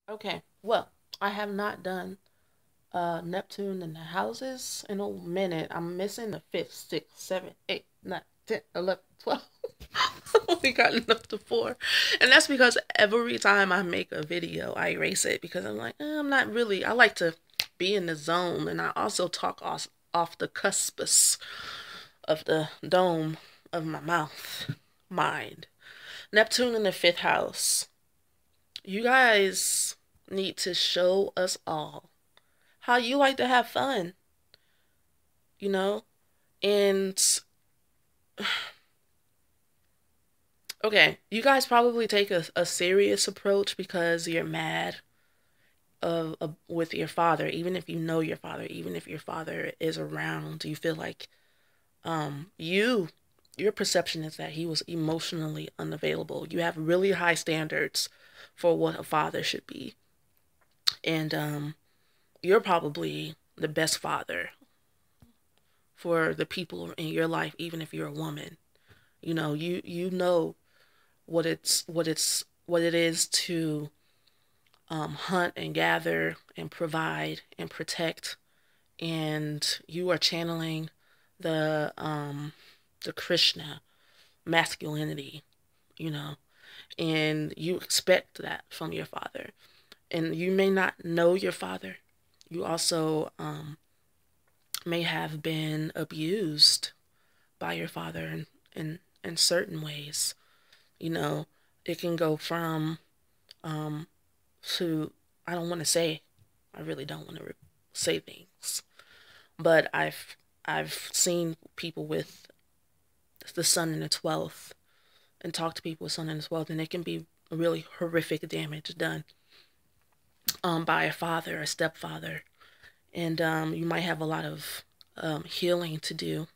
Okay, well, I have not done Neptune in the houses in a minute. I'm missing the 5th, 6th, 7th, 8th, 9th, 10th, 11th, 12th. I only gotten up to 4. And that's because every time I make a video, I erase it because I'm like, I'm not really, I like to be in the zone. And I also talk off the cuspus of the dome of my mouth, mind. Neptune in the 5th house. You guys need to show us all how you like to have fun, you know? And okay, you guys probably take a serious approach because you're mad with your father, even if you know your father, even if your father is around, you feel like your perception is that he was emotionally unavailable. You have really high standards for what a father should be. And you're probably the best father for the people in your life, even if you're a woman. You know what it is to hunt and gather and provide and protect, and you are channeling the Krishna masculinity, you know, and you expect that from your father. And you may not know your father. You also may have been abused by your father in certain ways. You know, it can go from to, I don't want to say, I really don't want to say things, but I've seen people with the sun in the 12th and talk to people with sun in the 12th, and it can be really horrific damage done by a father, a stepfather, and you might have a lot of healing to do.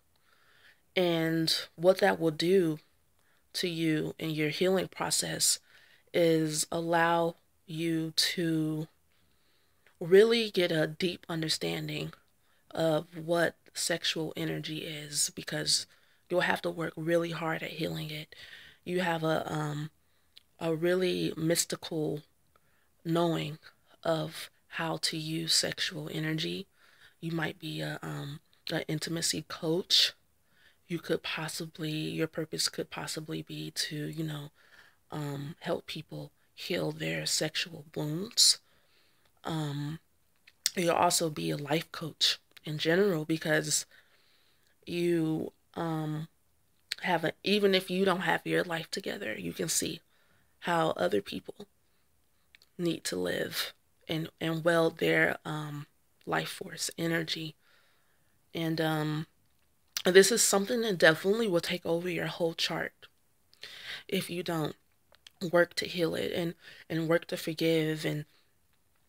And what that will do to you in your healing process is allow you to really get a deep understanding of what sexual energy is, because you'll have to work really hard at healing it. You have a really mystical knowing of how to use sexual energy. You might be an intimacy coach. Your purpose could possibly be to, help people heal their sexual wounds. Um, you'll also be a life coach in general, because you even if you don't have your life together, you can see how other people need to live and weld their life force energy. And this is something that definitely will take over your whole chart if you don't work to heal it and work to forgive and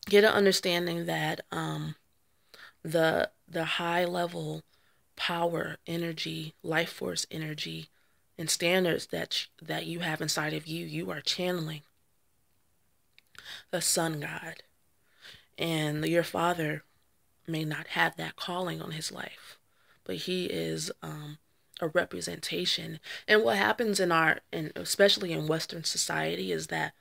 get an understanding that the high level power, energy, life force energy, and standards that you have inside of you, you are channeling the sun god. And your father may not have that calling on his life, but he is a representation. And what happens and especially in Western society, is that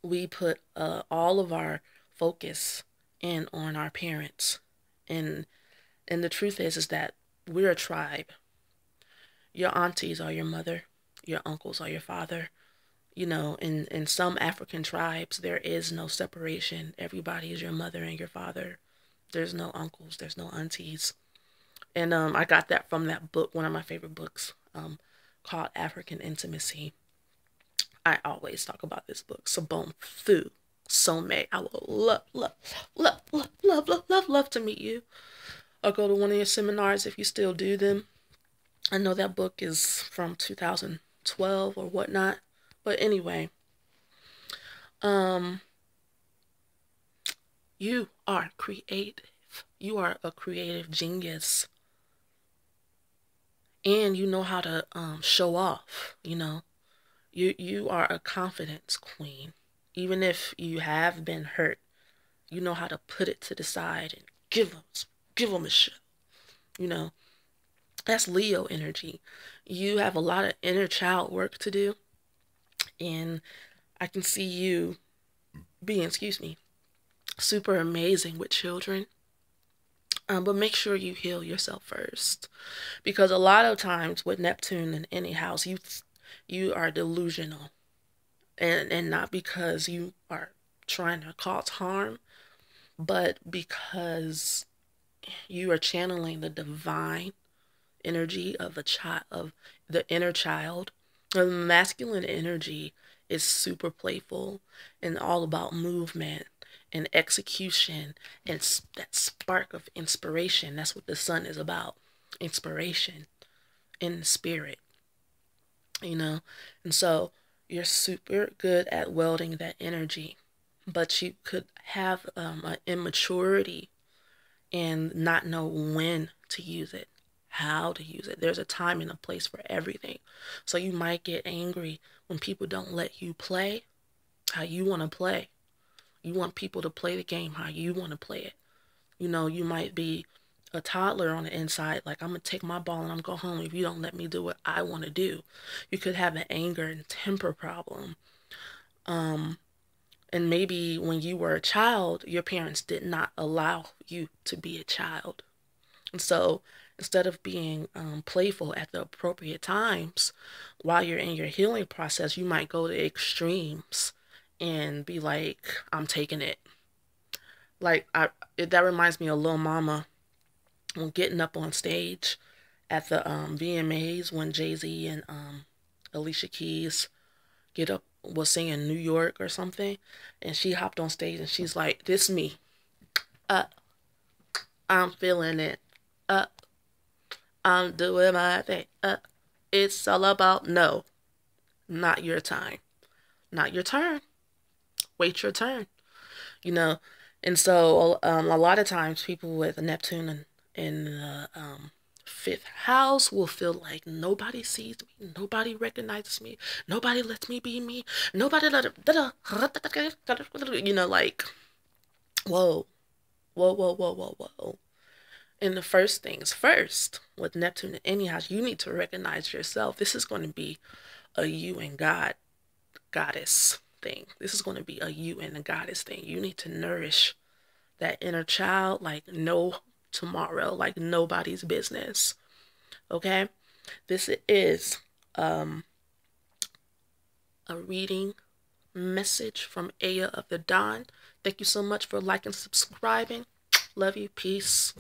we put all of our focus in on our parents, and the truth is that we're a tribe. Your aunties are your mother, your uncles are your father. In some African tribes, there is no separation. Everybody is your mother and your father. There's no uncles, there's no aunties. And I got that from that book, one of my favorite books, called African Intimacy. I always talk about this book. Sabon Fu Some. I would love to meet you. Or go to one of your seminars if you still do them. I know that book is from 2012 or whatnot. But anyway, you are creative. You are a creative genius. And you know how to show off, You are a confidence queen. Even if you have been hurt, you know how to put it to the side and give them a show. That's Leo energy. You have a lot of inner child work to do, and I can see you being, super amazing with children. But make sure you heal yourself first, because a lot of times with Neptune in any house, you are delusional, and not because you are trying to cause harm, but because you are channeling the divine energy of a child, of the inner child. The masculine energy is super playful and all about movement and execution and that spark of inspiration. That's what the sun is about. Inspiration in the spirit, And so you're super good at welding that energy, but you could have an immaturity and not know when to use it, how to use it. There's a time and a place for everything. So you might get angry when people don't let you play how you want to play. You want people to play the game how you want to play it. You might be a toddler on the inside, like, I'm going to take my ball and I'm going to go home if you don't let me do what I want to do. You could have an anger and temper problem. And maybe when you were a child, your parents did not allow you to be a child. And so instead of being playful at the appropriate times while you're in your healing process, you might go to extremes and be like, I'm taking it. Like, that reminds me of Lil Mama when getting up on stage at the VMAs when Jay-Z and Alicia Keys was singing New York or something, and she hopped on stage and she's like, this me. I'm feeling it. I'm doing my thing. It's all about no. Not your time. Not your turn. Wait your turn. And so a lot of times people with Neptune in the fifth house will feel like nobody sees me, nobody recognizes me, nobody lets me be me, nobody like, whoa, whoa, whoa, whoa, whoa, whoa. And the first things first, with Neptune in any house, you need to recognize yourself. This is going to be a you and goddess thing. This is going to be a you and a goddess thing. You need to nourish that inner child like no tomorrow, like nobody's business. Okay? This is a reading message from Aya of the Dawn. Thank you so much for liking, subscribing. Love you. Peace.